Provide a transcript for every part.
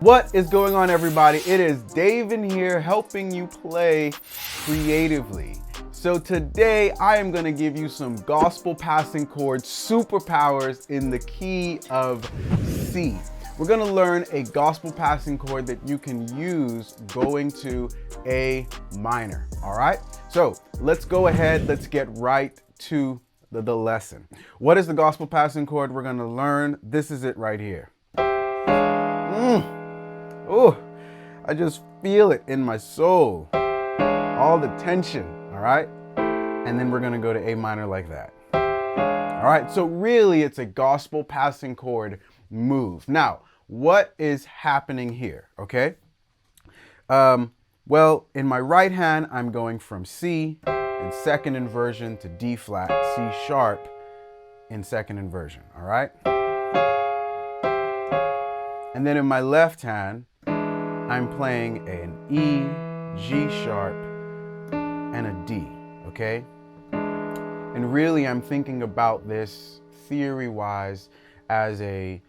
What is going on, everybody? It is Dave in here helping you play creatively. So today I am going to give you some gospel passing chords, superpowers in the key of C. We're going to learn a gospel passing chord that you can use going to A minor. All right, so let's go ahead. Let's get right to the lesson. What is the gospel passing chord we're going to learn? This is it right here. Oh, I just feel it in my soul. All the tension, all right? And then we're gonna go to A minor like that. All right, so really it's a gospel passing chord move. Now, what is happening here, okay? Well, in my right hand, I'm going from C in second inversion to D flat, C sharp in second inversion, all right? And then in my left hand, I'm playing an E, G sharp, and a D, okay? And really I'm thinking about this theory-wise as a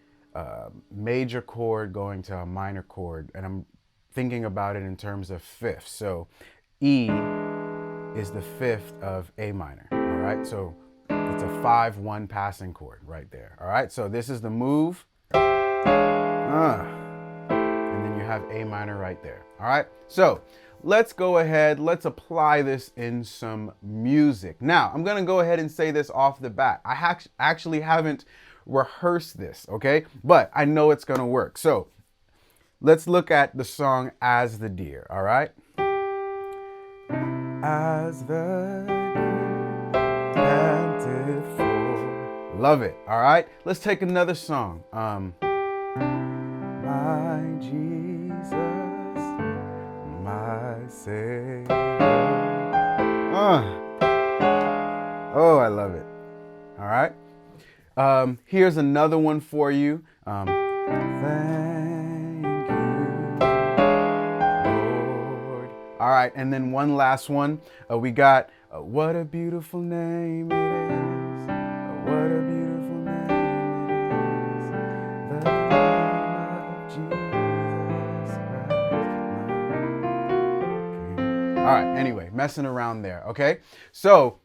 major chord going to a minor chord, and I'm thinking about it in terms of fifths. So E is the fifth of A minor, all right? So it's a 5-1 passing chord right there, all right? So this is the move. And then you have A minor right there. All right, so let's go ahead, let's apply this in some music. Now, I'm gonna go ahead and say this off the bat. I actually haven't rehearsed this, okay? But I know it's gonna work. So let's look at the song As the Deer, all right? As the deer panted for. Love it, all right? Let's take another song. My Jesus, my Savior. Oh, I love it. All right. Here's another one for you. Thank you, Lord. All right, and then one last one. We got what a beautiful name it is. What a beautiful name it is. All right, anyway, messing around there, okay? So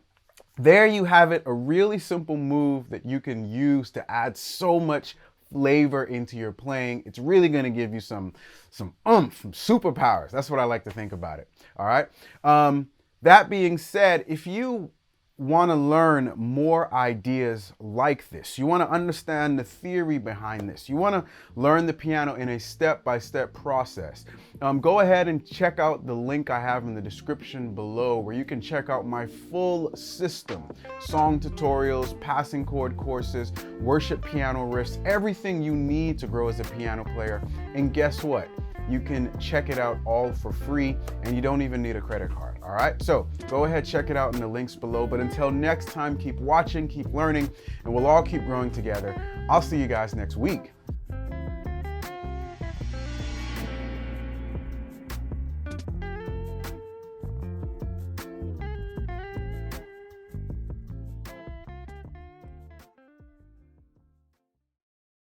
there you have it, a really simple move that you can use to add so much flavor into your playing. It's really gonna give you some oomph, some superpowers. That's what I like to think about it, all right? That being said, if you want to learn more ideas like this, you want to understand the theory behind this, you want to learn the piano in a step-by-step process, go ahead and check out the link I have in the description below where you can check out my full system, song tutorials, passing chord courses, worship piano riffs, everything you need to grow as a piano player. And guess what? You can check it out all for free and you don't even need a credit card, all right? So go ahead, check it out in the links below. But until next time, keep watching, keep learning, and we'll all keep growing together. I'll see you guys next week.